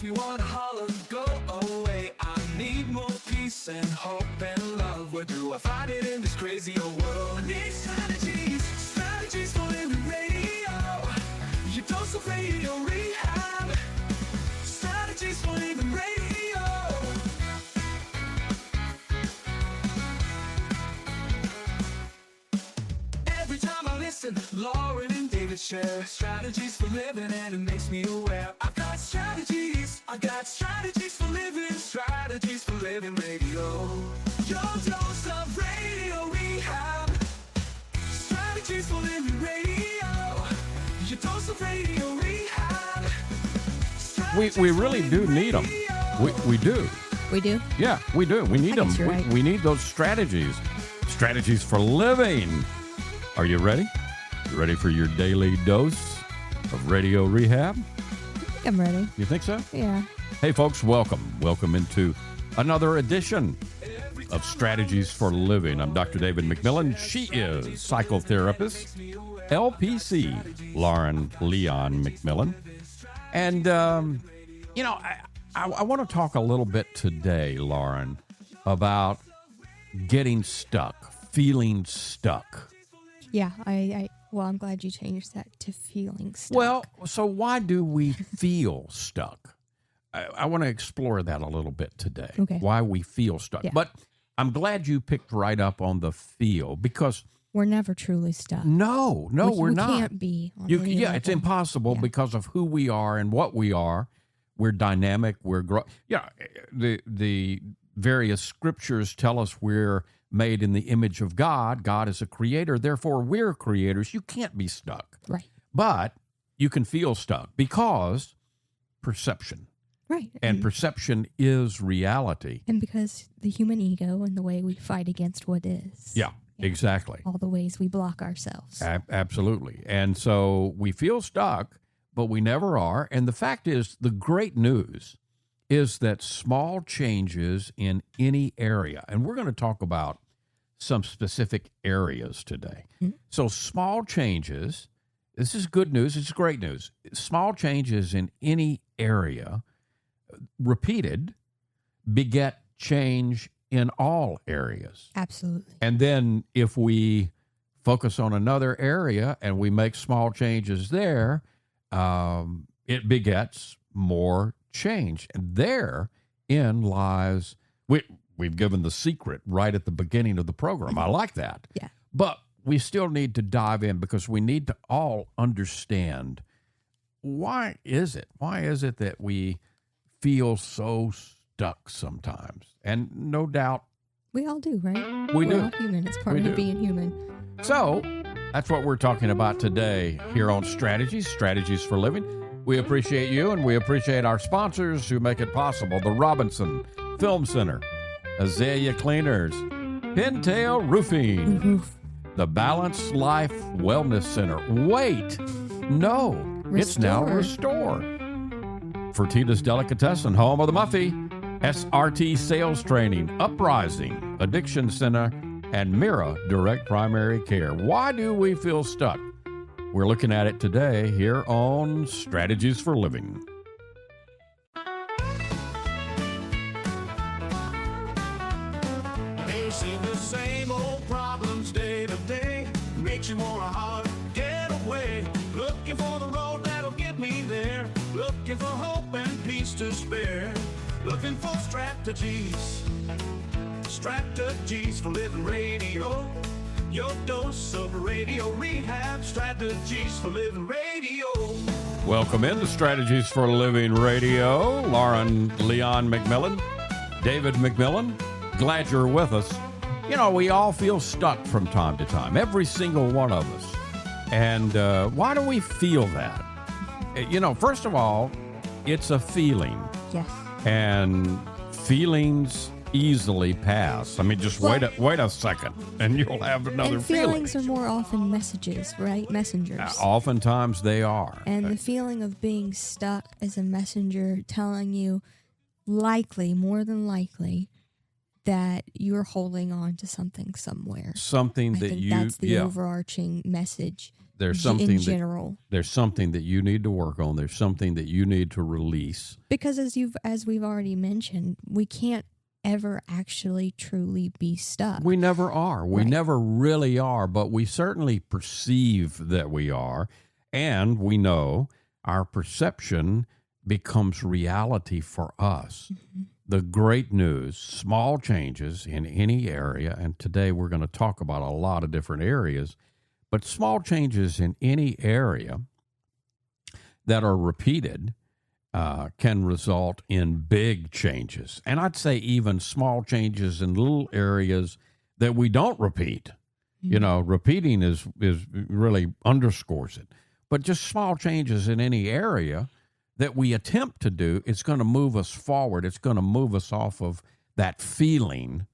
makes me want to holler, go away. I need more peace and hope and love. Where do I find it in this crazy old world? I need strategies, strategies for living radio. Your dose of radio rehab. Strategies for living radio. Every time I listen, Lauren and David share strategies for living, and it makes me aware. I've got strategies for living, strategies for living radio. Your dose of radio rehab. Strategies for living radio. Your dose of radio rehab. We really do need them. We do. We do? Yeah, we do. We need them. Right. We need those strategies. Strategies for living. Are you ready? You ready for your daily dose of radio rehab? I think I'm ready. You think so? Yeah. Hey, folks, welcome. Welcome into another edition of Strategies for Living. I'm Dr. David McMillian. She is psychotherapist, LPC, Lauren Leon McMillian. And, I want to talk a little bit today, Lauren, about getting stuck, feeling stuck. Yeah, I'm glad you changed that to feeling stuck. Well, so why do we feel stuck? I want to explore that a little bit today. Okay. Why we feel stuck. Yeah. But I'm glad you picked right up on the feel, because we're never truly stuck. no, we're not. We can't be. On any Yeah, level. it's impossible Yeah. because of who we are and what we are. We're dynamic. We're the various scriptures tell us we're made in the image of God. God is a creator. Therefore, we're creators. You can't be stuck. Right. But you can feel stuck because perception. Right. And perception is reality. And because the human ego and the way we fight against what is. Yeah, exactly. All the ways we block ourselves. Absolutely. And so we feel stuck, but we never are. And the fact is, the great news is that small changes in any area, and we're going to talk about some specific areas today. Mm-hmm. So small changes, this is good news, it's great news. Small changes in any area, repeated, beget change in all areas. Absolutely. And then if we focus on another area and we make small changes there, it begets more change. And therein lies, we've given the secret right at the beginning of the program. I like that. Yeah. But we still need to dive in, because we need to all understand, why is it that we feel so stuck sometimes? And no doubt we all do, right? We're all human. It's part of being human. So that's what we're talking about today here on Strategies for Living. We appreciate you, and we appreciate our sponsors who make it possible. The Robinson Film Center, Azalea Cleaners, Pintail Roofing, the Balanced Life Wellness Center. Wait, no, it's now Restore. Fertitta's Delicatessen, home of the Muffy, SRT Sales Training, Uprising, Addiction Center, and Mira Direct Primary Care. Why do we feel stuck? We're looking at it today here on Strategies for Living. Facing the same old problems day to day makes you want to holler, get away. Looking for the road that'll get me there. Looking for hope and peace to spare. Looking for strategies for living radio. Your dose of radio rehab. Strategies for living radio. Welcome into Strategies for Living Radio. Lauren Leon McMillian, David McMillian, glad you're with us. You know, we all feel stuck from time to time, every single one of us. And why do we feel that? You know, first of all, it's a feeling. Yes. And feelings easily pass. I mean, just wait a second, and you'll have another feeling. Feelings are more often messages, right? Messengers. Oftentimes they are. And the feeling of being stuck is a messenger telling you, more than likely, that you're holding on to something somewhere. Something I that think you... that's the overarching message. there's in general. There's something that you need to work on. There's something that you need to release. Because as we've already mentioned, we can't ever actually truly be stuck. We never are. We Right. never really are, but we certainly perceive that we are. And we know our perception becomes reality for us. Mm-hmm. The great news, small changes in any area, and today we're going to talk about a lot of different areas, but small changes in any area that are repeated can result in big changes. And I'd say even small changes in little areas that we don't repeat. Mm-hmm. You know, repeating is really underscores it. But just small changes in any area that we attempt to do, it's going to move us forward. It's going to move us off of that feeling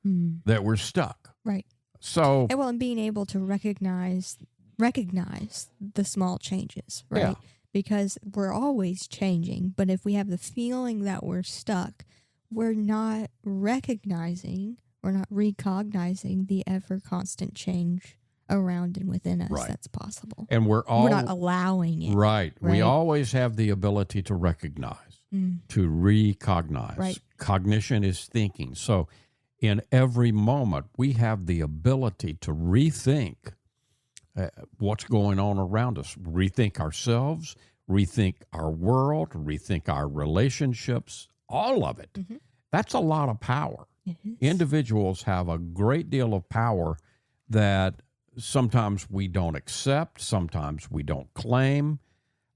that we're stuck. Right. So, And being able to recognize the small changes, right? Yeah. Because we're always changing, but if we have the feeling that we're stuck, we're not recognizing the ever constant change around and within us Right. that's possible. and we're Not allowing it. right. We right? always have the ability to recognize, to recognize. Right. Cognition is thinking. So, in every moment, we have the ability to rethink what's going on around us, rethink ourselves, rethink our world, rethink our relationships, all of it. Mm-hmm. That's a lot of power. It is. Individuals have a great deal of power that sometimes we don't accept, sometimes we don't claim.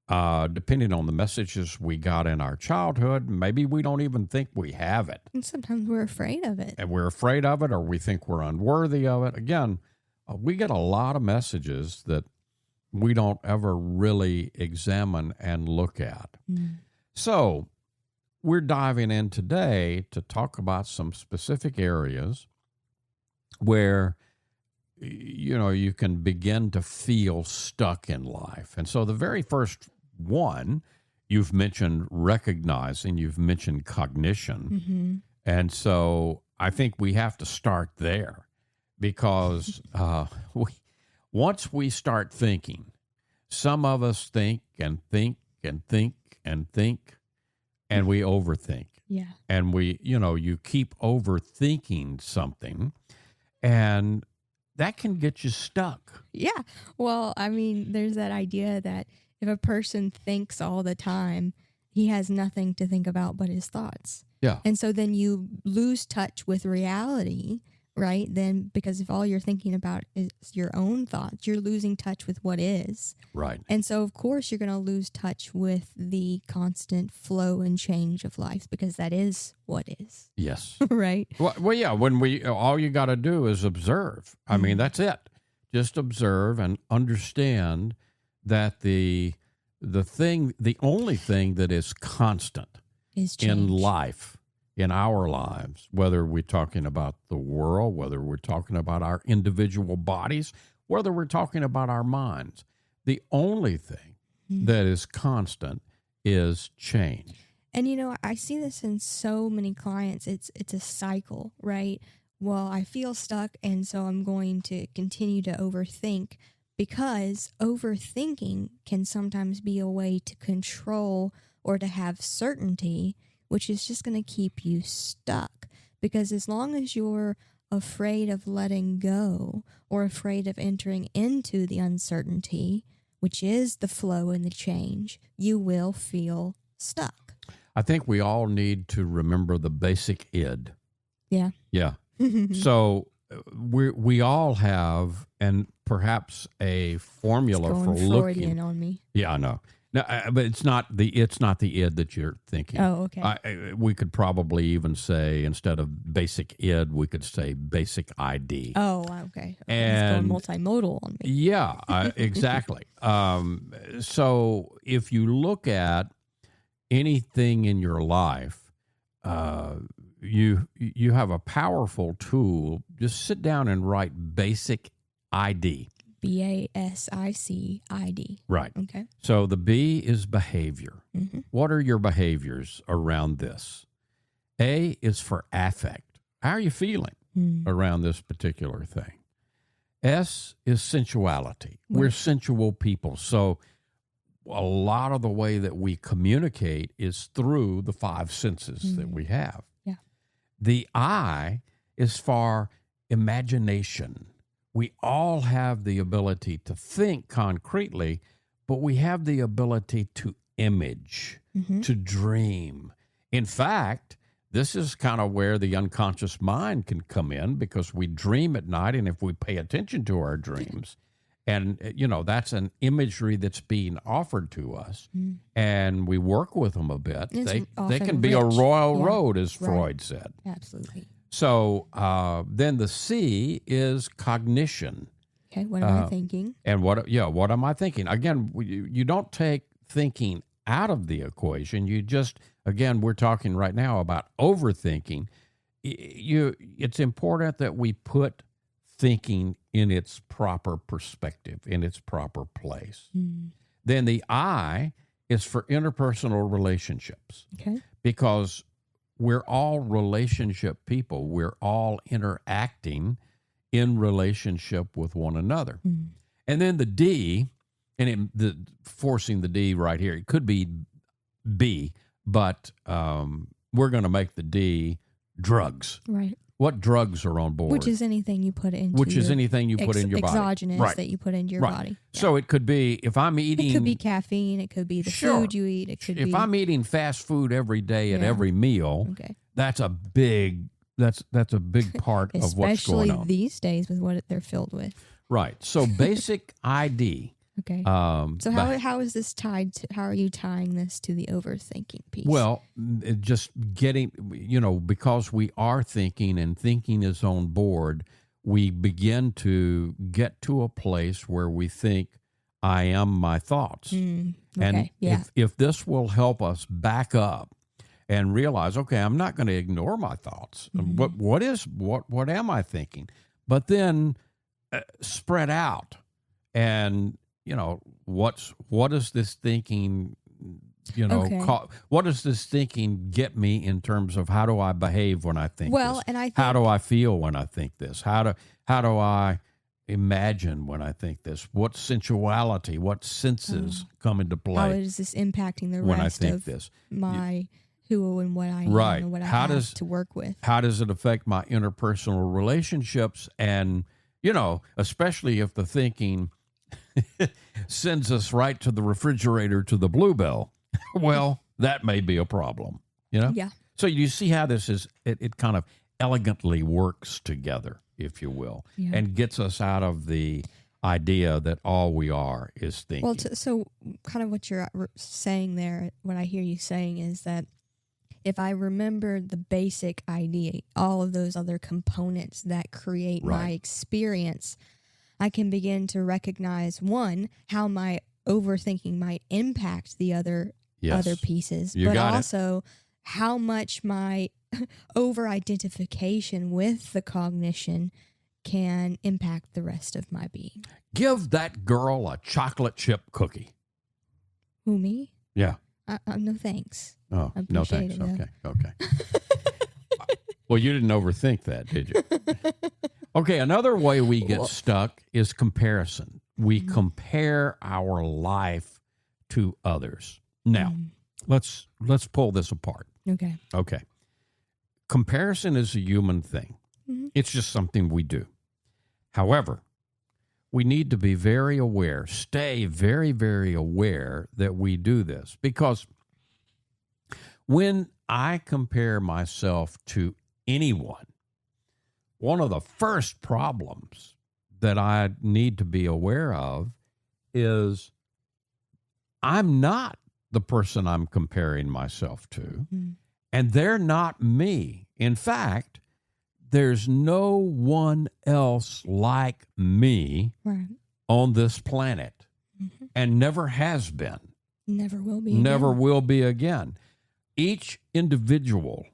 Depending on the messages we got in our childhood, maybe we don't even think we have it. And sometimes we're afraid of it. And we're afraid of it, or we think we're unworthy of it. Again, we get a lot of messages that we don't ever really examine and look at. So we're diving in today to talk about some specific areas where, you know, you can begin to feel stuck in life. And so the very first one, you've mentioned recognizing, you've mentioned cognition. And so I think we have to start there. Because once we start thinking, some of us think and think and think and think, and we overthink. Yeah. And you keep overthinking something, and that can get you stuck. Yeah. Well, I mean, there's that idea that if a person thinks all the time, he has nothing to think about but his thoughts. Yeah. And so then you lose touch with reality. Right? Then, because if all you're thinking about is your own thoughts, you're losing touch with what is. Right. And so, of course, you're going to lose touch with the constant flow and change of life because that is what is. Yes. Right? Well, yeah, when all you got to do is observe. I mean, that's it. Just observe and understand that the only thing that is constant Is change. in life, in our lives, whether we're talking about the world, whether we're talking about our individual bodies, whether we're talking about our minds, the only thing that is constant is change. And, you know, I see this in so many clients. It's a cycle, right? Well, I feel stuck, and so I'm going to continue to overthink because overthinking can sometimes be a way to control or to have certainty, which is just going to keep you stuck. Because as long as you're afraid of letting go or afraid of entering into the uncertainty, which is the flow and the change, you will feel stuck. I think we all need to remember the basic id. Yeah. Yeah. So we all have, and perhaps a formula It's for going looking. Freudian on me. Yeah, I know. No, but it's not the id that you're thinking. Oh, okay. We could probably even say, instead of basic id, we could say basic ID. Oh, okay. And- it's going multimodal on me. Yeah, exactly. So if you look at anything in your life, you have a powerful tool. Just sit down and write basic ID. BASICID. Right. Okay. So the B is behavior. Mm-hmm. What are your behaviors around this? A is for affect. How are you feeling around this particular thing? S is sensuality. Right. We're sensual people. So a lot of the way that we communicate is through the five senses that we have. Yeah. The I is for imagination. We all have the ability to think concretely, but we have the ability to image, to dream. In fact, this is kind of where the unconscious mind can come in, because we dream at night, and if we pay attention to our dreams, and, that's an imagery that's being offered to us, and we work with them a bit. It's They often can be a rich. royal Yeah. road, as Right. Freud said. Absolutely. So then the C is cognition. Okay, what am I thinking? And what am I thinking? Again, you don't take thinking out of the equation. You just, again, we're talking right now about overthinking. It's important that we put thinking in its proper perspective, in its proper place. Then the I is for interpersonal relationships, Okay. because we're all relationship people. We're all interacting in relationship with one another. And then the D, and forcing the D right here, it could be B, but we're going to make the D drugs. Right. What drugs are on board? Which is anything you put into anything you put in your body. Exogenous Right. that you put into your Right. body. Yeah. So it could be, if I'm eating... It could be caffeine. It could be the Sure. food you eat. It could if be... I'm eating fast food every day at Yeah. every meal, Okay. that's a big part of what's going Especially on. these days with what they're filled with. Right. So basic ID. Okay. So how is this tied to, how are you tying this to the overthinking piece? Well, just getting, because we are thinking and thinking is on board, we begin to get to a place where we think, I am my thoughts. Okay. And Yeah. if this will help us back up and realize, okay, I'm not going to ignore my thoughts. What am I thinking? But then spread out, and what is this thinking? Okay. What does this thinking get me in terms of how do I behave when I think Well, this? and I think, How do I feel when I think this? How do I imagine when I think this? What sensuality, what senses come into play how is this impacting the when I rest think of this? my who and what I am Right. and what I How have does- to work with? How does it affect my interpersonal relationships? And, especially if the thinking sends us right to the refrigerator to the Bluebell, well, that may be a problem, Yeah. So you see how this is, it kind of elegantly works together, if you will, Yeah. and gets us out of the idea that all we are is thinking. Well, so kind of what you're saying there, what I hear you saying is that if I remember the basic idea, all of those other components that create my Right. experience, I can begin to recognize, one, how my overthinking might impact the other Yes. pieces, You but got it. also how much my over-identification with the cognition can impact the rest of my being. Give that girl a chocolate chip cookie. Who, me? Yeah. No thanks. Oh, I no appreciate thanks. it, Okay. Well, you didn't overthink that, did you? Okay, another way we get stuck is comparison. We compare our life to others. Now, let's pull this apart. Okay. Okay. Comparison is a human thing. It's just something we do. However, we need to be very aware, stay very, very aware that we do this, because when I compare myself to anyone, one of the first problems that I need to be aware of is I'm not the person I'm comparing myself to, and they're not me. In fact, there's no one else like me Right. on this planet, and never has been, Never will be. never again. will be again. Each individual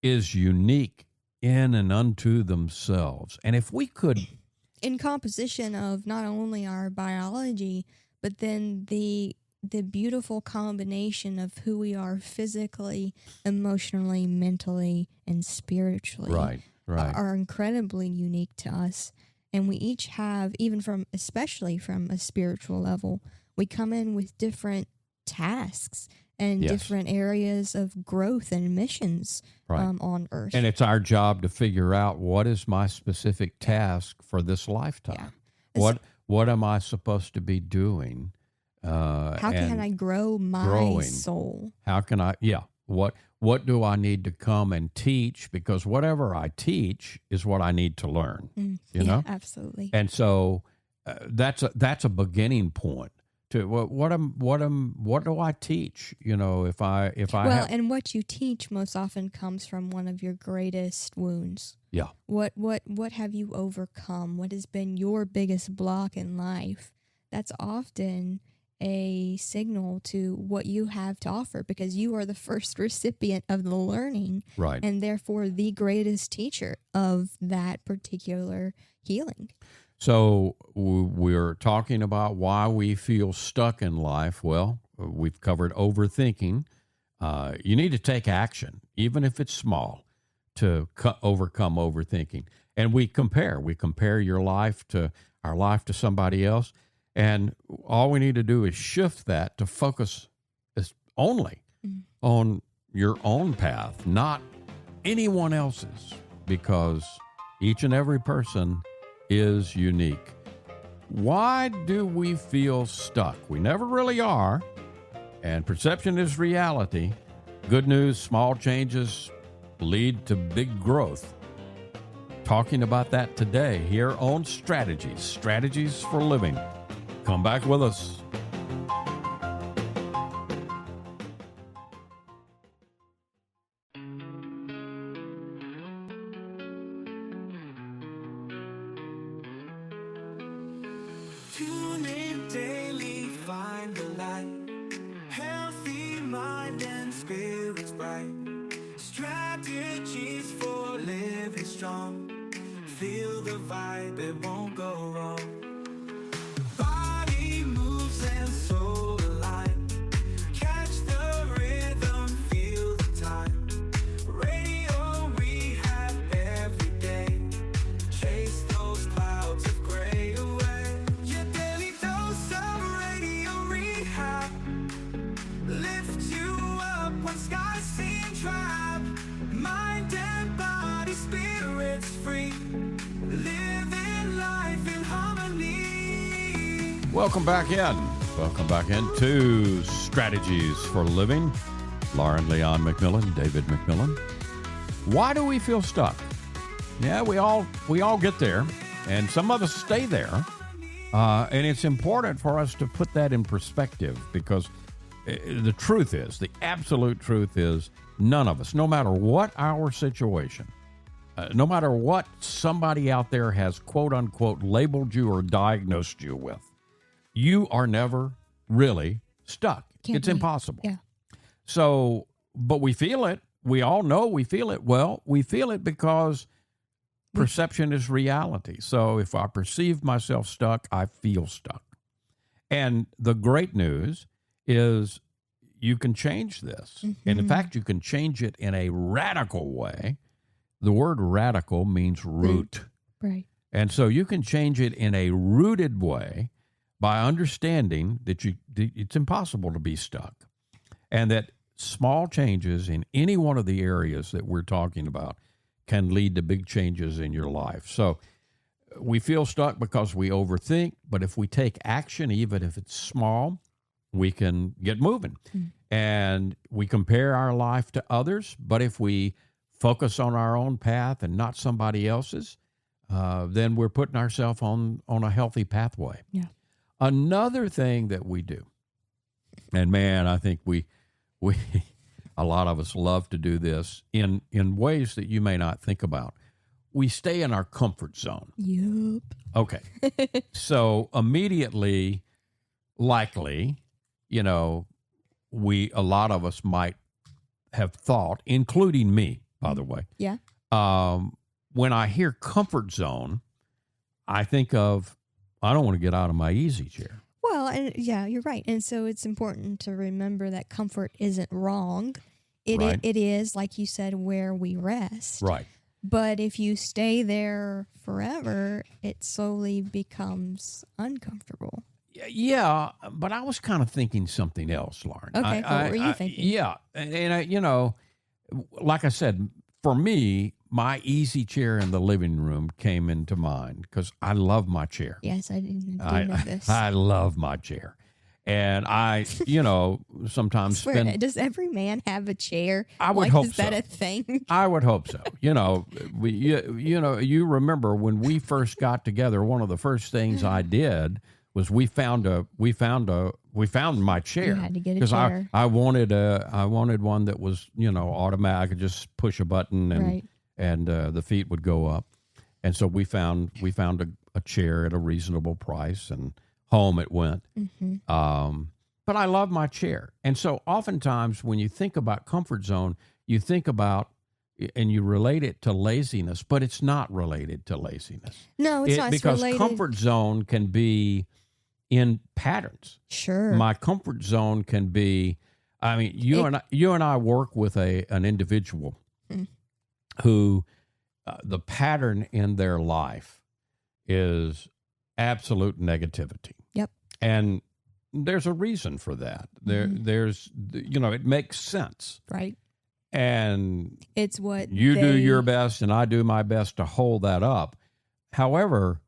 is unique in and unto themselves. And if we could, In composition of not only our biology, but then the beautiful combination of who we are physically, emotionally, mentally, and spiritually right. are incredibly unique to us. And we each have, especially from a spiritual level, we come in with different tasks and different areas of growth and missions on earth. And it's our job to figure out, what is my specific task for this lifetime? Yeah. What am I supposed to be doing? How can I grow my soul? How can I, what do I need to come and teach? Because whatever I teach is what I need to learn, you know? Absolutely. And so that's a beginning point to what do I teach? You know, if I and what you teach most often comes from one of your greatest wounds. Yeah. What have you overcome? What has been your biggest block in life? That's often a signal to what you have to offer, because you are the first recipient of the learning, right? And therefore the greatest teacher of that particular healing. So we're talking about why we feel stuck in life. Well, we've covered overthinking. You need to take action, even if it's small, to overcome overthinking. And we compare our life to somebody else. And all we need to do is shift that to focus only on your own path, not anyone else's, because each and every person is unique. Why do we feel stuck? We never really are, and perception is reality. Good news, small changes lead to big growth. Talking about that today here on Strategies for Living. Come back with us. Tune in daily, find the light. Healthy mind and spirits bright. Strategies for living strong. Feel the vibe, it won't go wrong. Body moves and soul align. Catch the rhythm, feel the time. Radio rehab every day. Chase those clouds of gray away. Your daily dose of radio rehab. Lift you up when skies seem drab. Mind and body, spirits free. Living life in harmony. Welcome back into Strategies for Living. Lauren Leon McMillian, David McMillian. Why do we feel stuck? Yeah, we all get there, and some of us stay there. And it's important for us to put that in perspective, because the absolute truth is, none of us, no matter what our situation, no matter what somebody out there has quote unquote labeled you or diagnosed you with, you are never really stuck. It's impossible. Yeah. So, but we feel it. We all know we feel it. Well, we feel it because perception is reality. So if I perceive myself stuck, I feel stuck. And the great news is you can change this. Mm-hmm. And in fact, you can change it in a radical way. The word radical means root. Right. And so you can change it in a rooted way by understanding that it's impossible to be stuck, and that small changes in any one of the areas that we're talking about can lead to big changes in your life. So we feel stuck because we overthink, but if we take action, even if it's small, we can get moving. And we compare our life to others, but if we focus on our own path and not somebody else's, then we're putting ourselves on a healthy pathway. Yeah. Another thing that we do, and man, I think we a lot of us love to do this in ways that you may not think about. We stay in our comfort zone. Yup. Okay. So immediately, likely, a lot of us might have thought, including me, by the way. Yeah. When I hear comfort zone, I think of, I don't want to get out of my easy chair. Well, and yeah, you're right. And so it's important to remember that comfort isn't wrong. It is, like you said, where we rest. Right. But if you stay there forever, it slowly becomes uncomfortable. Yeah, but I was kind of thinking something else, Lauren. Okay, what were you thinking? Yeah, and like I said, for me, my easy chair in the living room came into mind because I love my chair. Yes, I didn't know this. I love my chair. And I, sometimes spend. Does every man have a chair? I would hope Is that so. a thing? I would hope so. You remember when we first got together, one of the first things I did was we found my chair. You had to get a because chair. I wanted one that was automatic. I could just push a button and the feet would go up. And so we found a chair at a reasonable price, and home it went. Mm-hmm. But I love my chair. And so oftentimes when you think about comfort zone, you think about and you relate it to laziness, but it's not related to laziness. No, it's not. It's Because related. comfort zone can be in patterns. Sure. My comfort zone can be, you and I work with an individual who the pattern in their life is absolute negativity. Yep. And there's a reason for that. There's it makes sense. Right. And It's what you do your best and I do my best to hold that up. However,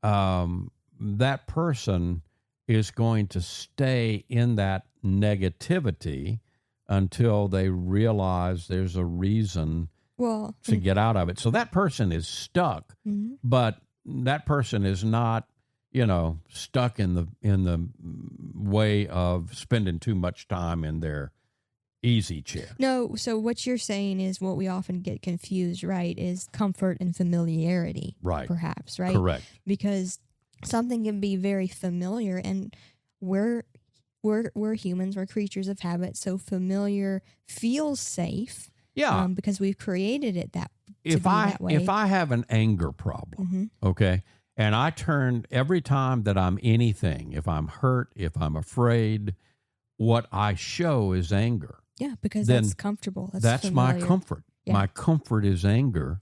that person is going to stay in that negativity until they realize there's a reason to get out of it. So that person is stuck, but that person is not, stuck in the way of spending too much time in their easy chair. No, so what you're saying is what we often get confused, right, is comfort and familiarity. Right. Perhaps, right? Correct. Because something can be very familiar, and we're humans, we're creatures of habit, so familiar feels safe. Yeah. Because we've created it that If I have an anger problem, okay, and I turn every time that I'm anything, if I'm hurt, if I'm afraid, what I show is anger. Yeah, because then that's comfortable. That's my familiar. comfort. Yeah. My comfort is anger.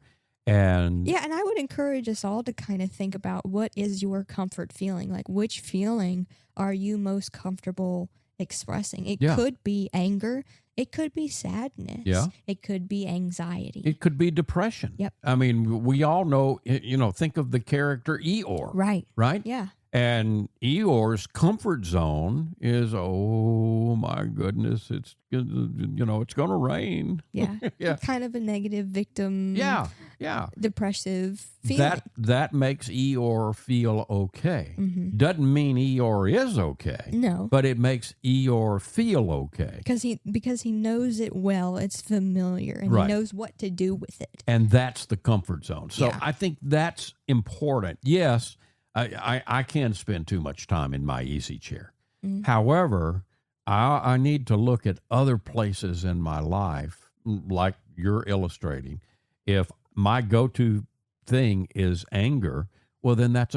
And yeah, and I would encourage us all to kind of think about what is your comfort feeling? Like, which feeling are you most comfortable expressing? It could be anger. It could be sadness. Yeah. It could be anxiety. it could be depression. Yep. I mean, we all know, think of the character Eeyore. Right. Right? Yeah. And Eeyore's comfort zone is, oh my goodness, it's going to rain. Yeah. Yeah. Kind of a negative victim. Yeah. Depressive feeling. That makes Eeyore feel okay. Mm-hmm. Doesn't mean Eeyore is okay. No. But it makes Eeyore feel okay. Because he knows it well, it's familiar, and Right. he knows what to do with it. And that's the comfort zone. So Yeah. I think that's important. Yes, I can spend too much time in my easy chair. Mm-hmm. However, I need to look at other places in my life, like you're illustrating. If my go-to thing is anger, well, then that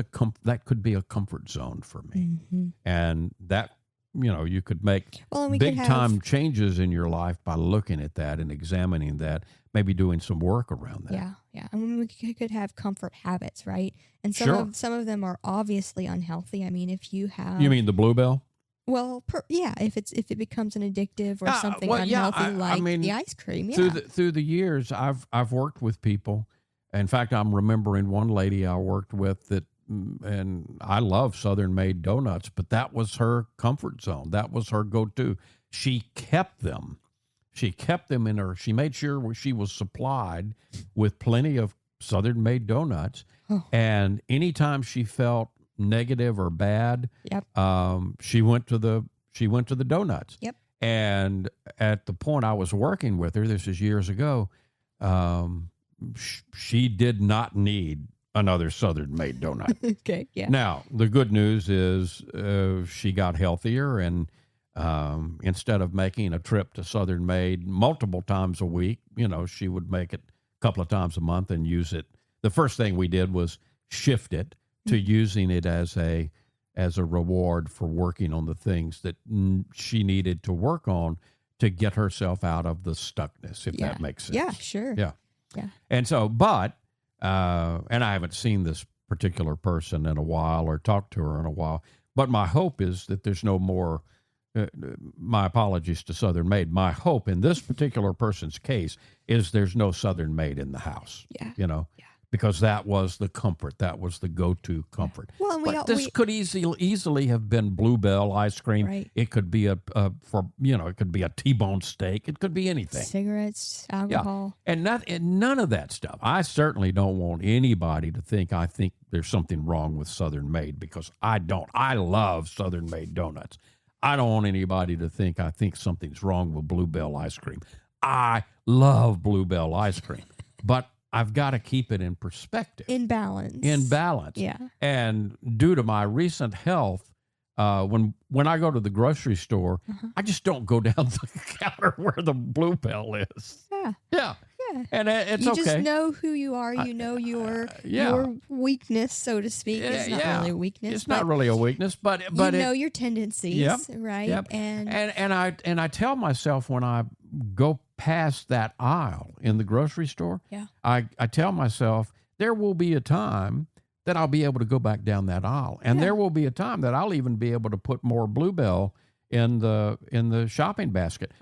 could be a comfort zone for me. Mm-hmm. And that, you could make Well, and we big could have, time changes in your life by looking at that and examining that, maybe doing some work around that. Yeah. I mean, we could have comfort habits, right? And Sure. some of them are obviously unhealthy. I mean, if you have, You mean the Bluebell? well, if it becomes an addictive or something well, yeah, unhealthy, I mean, the ice cream. Yeah. Through the years, I've worked with people. In fact, I'm remembering one lady I worked with that, and I love Southern made donuts, but that was her comfort zone. That was her go-to. She kept them. In her. She made sure she was supplied with plenty of Southern made donuts. Oh. And anytime she felt negative or bad, Yep. she went to the donuts. Yep. And at the point I was working with her, this is years ago, she did not need another Southern made donut. Okay. Yeah. Now, the good news is she got healthier, and instead of making a trip to Southern Made multiple times a week, she would make it a couple of times a month and use it. The first thing we did was shift it to using it as a reward for working on the things that she needed to work on to get herself out of the stuckness, if that makes sense. Yeah, sure. Yeah. Yeah. And so, but, and I haven't seen this particular person in a while or talked to her in a while, but my hope is that there's no more, my apologies to Southern Maid. My hope in this particular person's case is there's no Southern Maid in the house. Yeah. You know, because that was the comfort. That was the go-to comfort. Well, and but this could easily have been Bluebell ice cream. Right. It could be it could be a T-bone steak. It could be anything. Cigarettes, alcohol. Yeah. And none of that stuff. I certainly don't want anybody to think I think there's something wrong with Southern Maid, because I don't. I love Southern Maid donuts. I don't want anybody to think I think something's wrong with Bluebell ice cream. I love Bluebell ice cream. But I've got to keep it in perspective. In balance. Yeah. And due to my recent health, when I go to the grocery store, I just don't go down the counter where the Bluebell is. Yeah. Yeah. Yeah. And it's you okay. You just know who you are. You know your weakness, so to speak. It's not really a weakness. It's not really a weakness, but you know your tendencies, right? Yep. And I tell myself when I go past that aisle in the grocery store, I tell myself there will be a time that I'll be able to go back down that aisle, and there will be a time that I'll even be able to put more Bluebell in the shopping basket.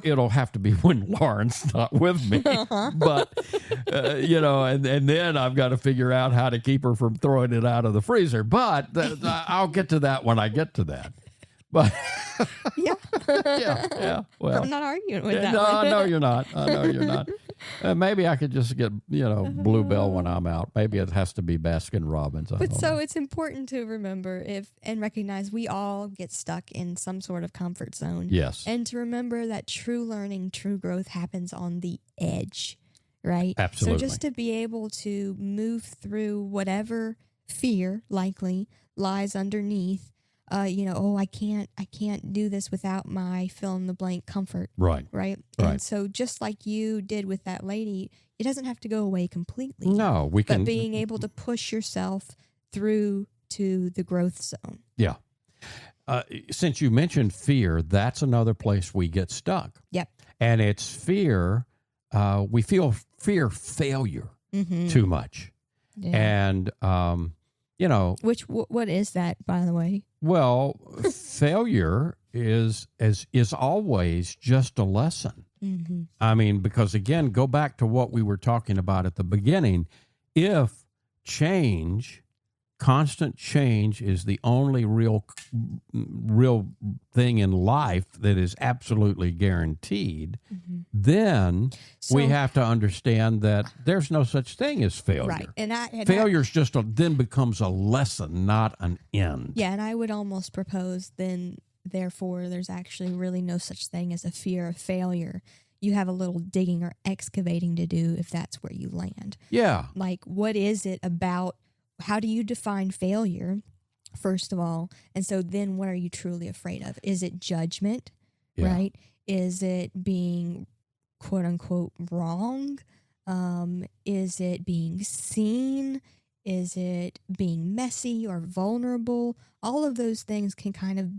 It'll have to be when Lauren's not with me, but and then I've got to figure out how to keep her from throwing it out of the freezer. But I'll get to that when I get to that. But yeah. Well, I'm not arguing with that. No, one. I know you're not. Maybe I could just get Bluebell when I'm out. Maybe it has to be Baskin Robbins. It's important to remember and recognize we all get stuck in some sort of comfort zone. Yes. And to remember that true learning, true growth happens on the edge, right? Absolutely. So just to be able to move through whatever fear likely lies underneath. I can't do this without my fill in the blank comfort. Right. And so just like you did with that lady, it doesn't have to go away completely. No, we can. But being able to push yourself through to the growth zone. Yeah. Since you mentioned fear, that's another place we get stuck. Yep. And it's fear. We feel failure too much. Yeah. And, what is that, by the way? Well, failure is always just a lesson. Mm-hmm. I mean, because again, go back to what we were talking about at the beginning. If constant change is the only real thing in life that is absolutely guaranteed, then we have to understand that there's no such thing as failure. Right. And failure's then becomes a lesson, not an end. Yeah, and I would almost propose then, therefore, there's actually really no such thing as a fear of failure. You have a little digging or excavating to do if that's where you land. Yeah. Like, what is it about? How do you define failure, first of all? And so then what are you truly afraid of? Is it judgment, right? Is it being, quote unquote, wrong? Is it being seen? Is it being messy or vulnerable? All of those things can kind of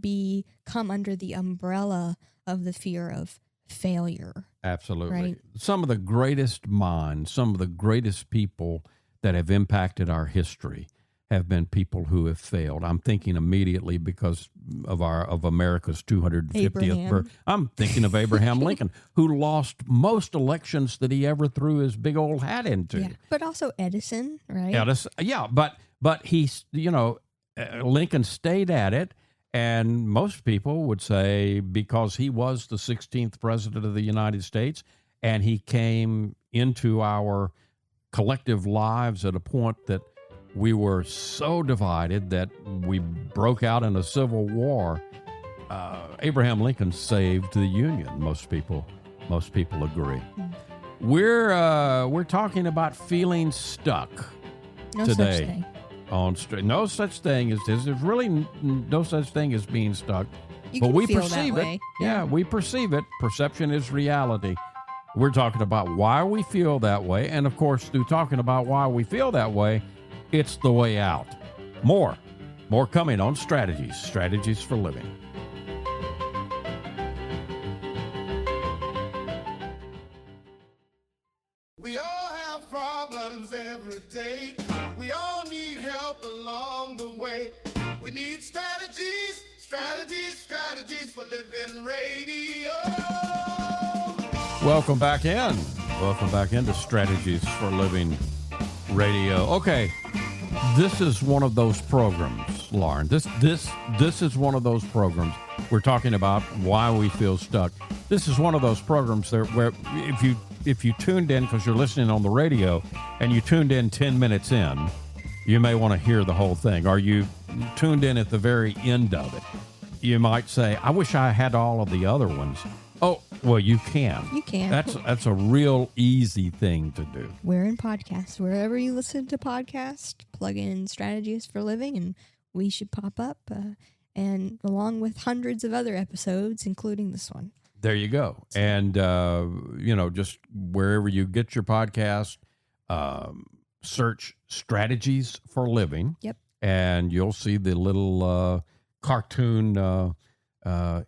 come under the umbrella of the fear of failure. Absolutely. Right? Some of the greatest minds, some of the greatest people that have impacted our history have been people who have failed. I'm thinking immediately because of America's 250th birthday. I'm thinking of Abraham Lincoln, who lost most elections that he ever threw his big old hat into. Yeah. But also Edison, right? Edison, but he, Lincoln stayed at it, and most people would say because he was the 16th president of the United States, and he came into our collective lives at a point that we were so divided that we broke out in a civil war. Abraham Lincoln saved the Union. Most people agree. We're talking about feeling stuck today. No such thing as there's really no such thing as being stuck. But we perceive it. Yeah, we perceive it. Perception is reality. We're talking about why we feel that way. And, of course, through talking about why we feel that way, it's the way out. More coming on Strategies for Living. We all have problems every day. We all need help along the way. We need strategies, strategies, strategies for living radio. Welcome back in. Welcome back into Strategies for Living Radio. Okay, this is one of those programs, Lauren. This is one of those programs. We're talking about why we feel stuck. This is one of those programs there where if you tuned in because you're listening on the radio and you tuned in 10 minutes in, you may want to hear the whole thing. Or you tuned in at the very end of it. You might say, I wish I had all of the other ones. Oh, well, you can. You can. That's a real easy thing to do. We're in podcasts. Wherever you listen to podcasts, plug in Strategies for Living, and we should pop up, and along with hundreds of other episodes, including this one. There you go. And, just wherever you get your podcast, search Strategies for Living. Yep. And you'll see the little cartoon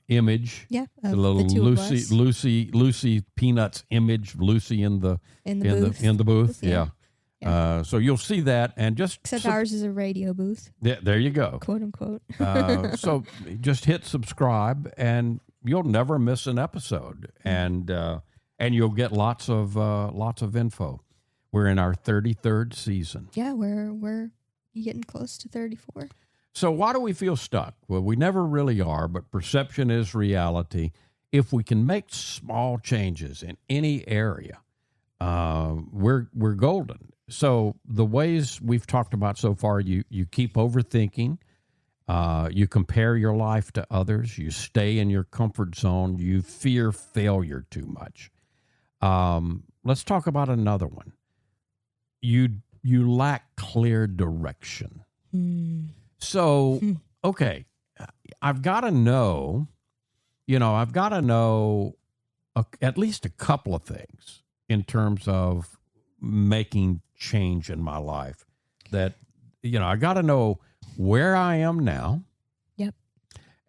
image. Yeah. The little Lucy Peanuts image, Lucy in the booth. Yeah. So you'll see that, and except ours is a radio booth. There you go, quote unquote. So just hit subscribe, and you'll never miss an episode, and you'll get lots of info. We're in our 33rd season. Yeah, we're getting close to 34. So why do we feel stuck? Well, we never really are, but perception is reality. If we can make small changes in any area, we're golden. So the ways we've talked about so far, you keep overthinking, you compare your life to others, you stay in your comfort zone, you fear failure too much. Let's talk about another one. You lack clear direction. So, okay, I've got to know, at least a couple of things in terms of making change in my life that, I got to know where I am now. Yep.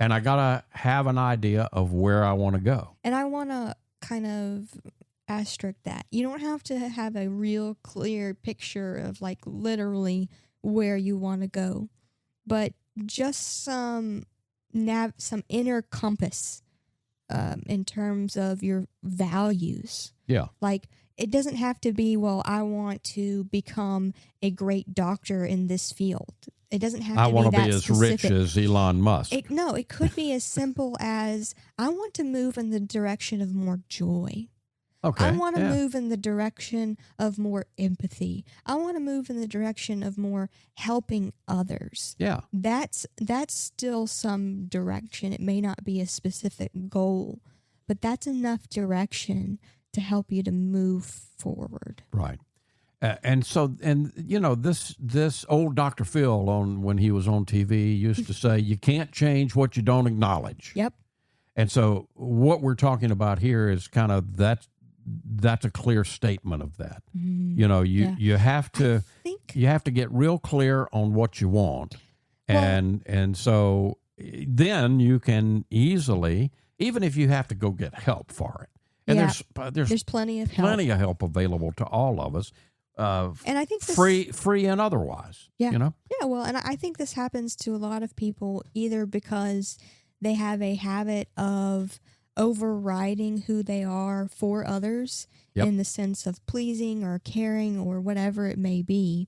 And I got to have an idea of where I want to go. And I want to kind of asterisk that. You don't have to have a real clear picture of like literally where you want to go, but just some inner compass in terms of your values. Yeah. Like, it doesn't have to be, well, I want to become a great doctor in this field. It doesn't have to be that I want to be as specific. rich as Elon Musk. It could be as simple as, I want to move in the direction of more joy. Okay. I want to move in the direction of more empathy. I want to move in the direction of more helping others. Yeah. That's still some direction. It may not be a specific goal, but that's enough direction to help you to move forward. Right. This old Dr. Phil when he was on TV used to say, you can't change what you don't acknowledge. Yep. And so what we're talking about here is kind of that's a clear statement of that. You have to get real clear on what you want. And so then you can easily, even if you have to go get help for it. And there's plenty of help available to all of us. And I think free and otherwise. Yeah. Yeah, well, and I think this happens to a lot of people either because they have a habit of overriding who they are for others in the sense of pleasing or caring or whatever it may be.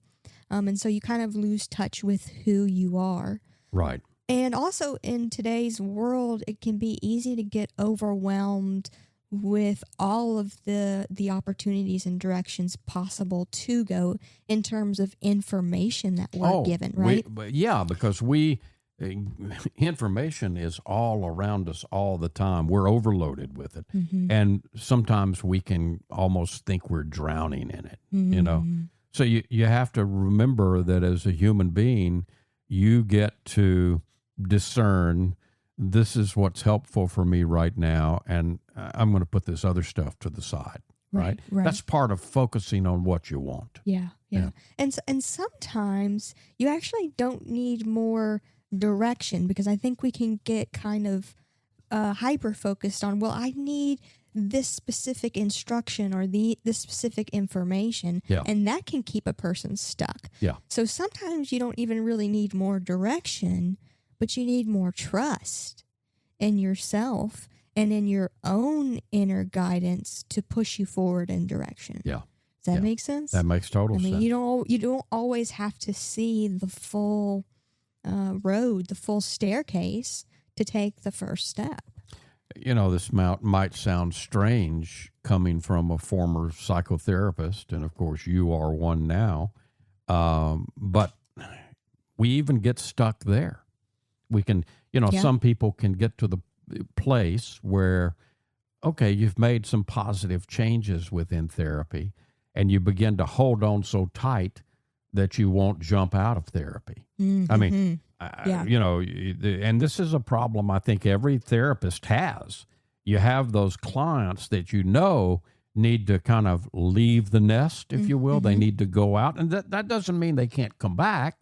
And so you kind of lose touch with who you are. Right. And also in today's world, it can be easy to get overwhelmed with all of the opportunities and directions possible to go in terms of information that we're given, right? Because information is all around us all the time. We're overloaded with it. Mm-hmm. And sometimes we can almost think we're drowning in it, So you have to remember that as a human being, you get to discern, this is what's helpful for me right now, and I'm going to put this other stuff to the side, right? That's part of focusing on what you want. Yeah. And sometimes you actually don't need more direction, because I think we can get kind of hyper-focused on, well, I need this specific instruction or this specific information, Yeah. and that can keep a person stuck. Yeah. So sometimes you don't even really need more direction, but you need more trust in yourself and in your own inner guidance to push you forward in direction. Yeah. Does that Yeah. make sense? That makes total sense. You don't always have to see the full road, the full staircase to take the first step. This might sound strange coming from a former psychotherapist, and of course you are one now, but we even get stuck there. We can, some people can get to the place where, okay, you've made some positive changes within therapy, and you begin to hold on so tight that you won't jump out of therapy. Mm-hmm. I mean, Yeah. And this is a problem I think every therapist has. You have those clients that need to kind of leave the nest, if you will. They need to go out. And that doesn't mean they can't come back.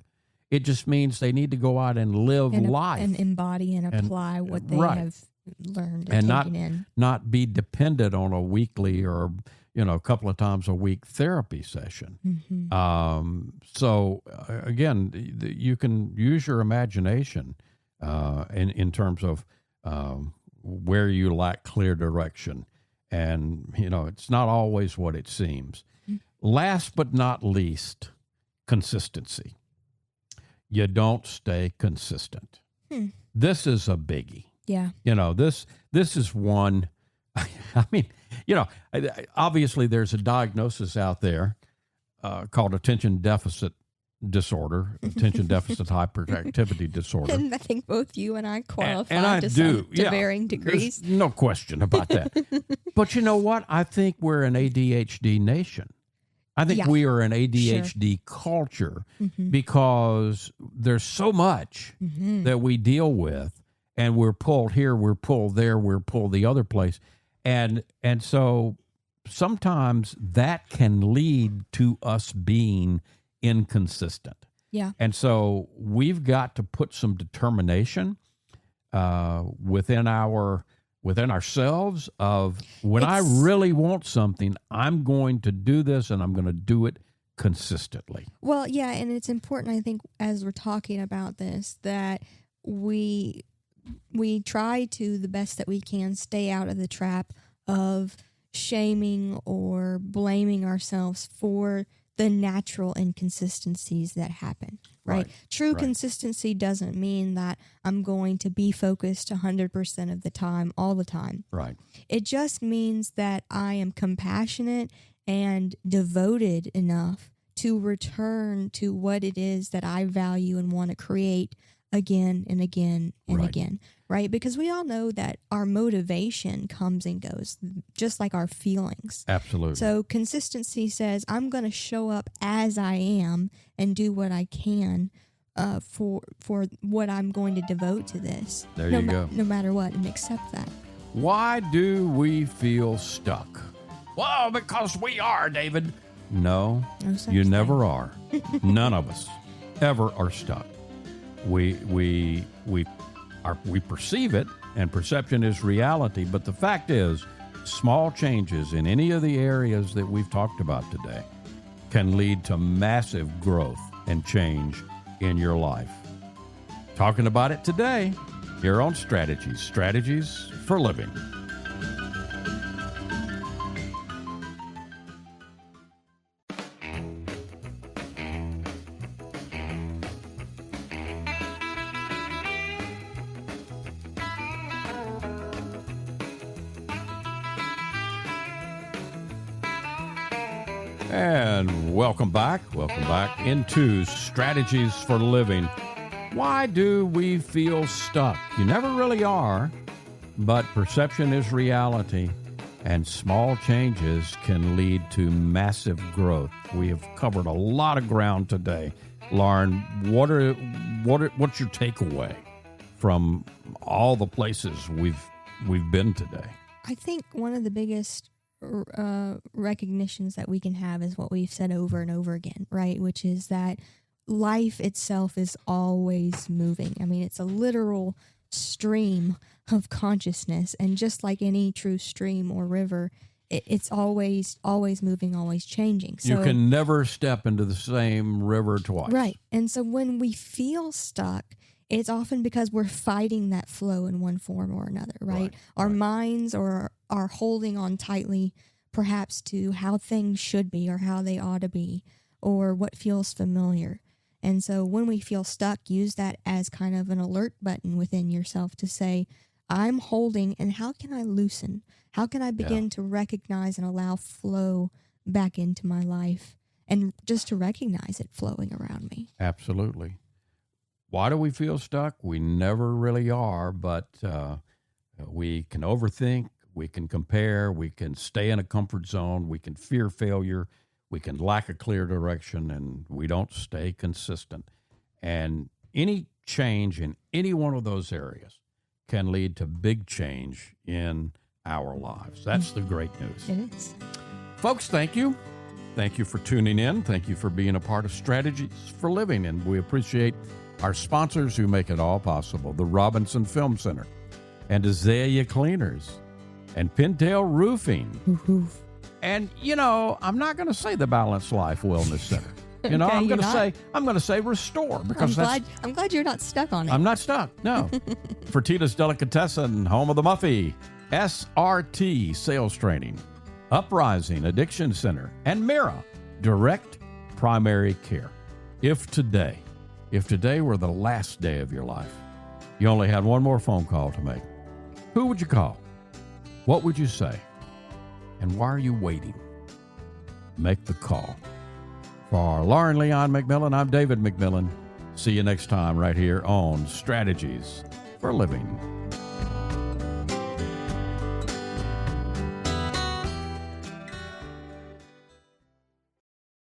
It just means they need to go out and live life. And embody and apply what they right. have learned and taken in. not be dependent on a weekly or a couple of times a week therapy session. So again, you can use your imagination in terms of where you lack clear direction, and it's not always what it seems. Last but not least, consistency. You don't stay consistent. This is a biggie. Yeah. This is one. I mean, obviously there's a diagnosis out there called attention deficit disorder, attention deficit hyperactivity disorder. And I think both you and I qualify and I do, to varying degrees. There's no question about that. But you know what? I think we're an ADHD nation. I think we are an ADHD culture because there's so much that we deal with, and we're pulled here, we're pulled there, we're pulled the other place. And so sometimes that can lead to us being inconsistent. Yeah. And so we've got to put some determination within ourselves of when I really want something, I'm going to do this, and I'm going to do it consistently. Well, yeah, and it's important, I think, as we're talking about this, that we try to, the best that we can, stay out of the trap of shaming or blaming ourselves for the natural inconsistencies that happen, right? True consistency doesn't mean that I'm going to be focused 100% of the time, all the time. Right. It just means that I am compassionate and devoted enough to return to what it is that I value and want to create again and again and again, right? Because we all know that our motivation comes and goes, just like our feelings. Absolutely. So consistency says, I'm going to show up as I am and do what I can for what I'm going to devote to this. There you go. No matter what, and accept that. Why do we feel stuck? Well, because we are, David. No, you never are. None of us ever are stuck. We perceive it, and perception is reality. But the fact is, small changes in any of the areas that we've talked about today can lead to massive growth and change in your life. Talking about it today here on Strategies for Living. And welcome back into Strategies for Living. Why do we feel stuck? You never really are, but perception is reality, and small changes can lead to massive growth. We have covered a lot of ground today. Lauren, what's your takeaway from all the places we've been today? I think one of the biggest recognitions that we can have is what we've said over and over again, right? Which is that life itself is always moving. I mean, it's a literal stream of consciousness. And just like any true stream or river, it's always moving, always changing. So you can never step into the same river twice. Right. And so when we feel stuck, it's often because we're fighting that flow in one form or another, right? Our minds are holding on tightly, perhaps to how things should be or how they ought to be, or what feels familiar. And so when we feel stuck, use that as kind of an alert button within yourself to say, I'm holding, and how can I loosen? How can I begin to recognize and allow flow back into my life, and just to recognize it flowing around me? Absolutely. Why do we feel stuck? We never really are, but we can overthink, we can compare, we can stay in a comfort zone, we can fear failure, we can lack a clear direction, and we don't stay consistent. And any change in any one of those areas can lead to big change in our lives. That's the great news. It is. Folks, thank you. Thank you for tuning in. Thank you for being a part of Strategies for Living. And we appreciate our sponsors who make it all possible, the Robinson Film Center, and Azalea Cleaners, and Pintail Roofing. Oof. And, I'm not going to say the Balanced Life Wellness Center. Okay, I'm going to say Restore, because I'm glad you're not stuck on it. I'm not stuck. No. Fertitta's Delicatessen, home of the Muffy, SRT Sales Training, Uprising Addiction Center, and Mira Direct Primary Care. If today were the last day of your life, you only had one more phone call to make, who would you call? What would you say? And why are you waiting? Make the call. For Lauren Leon McMillian, I'm David McMillian. See you next time right here on Strategies for Living.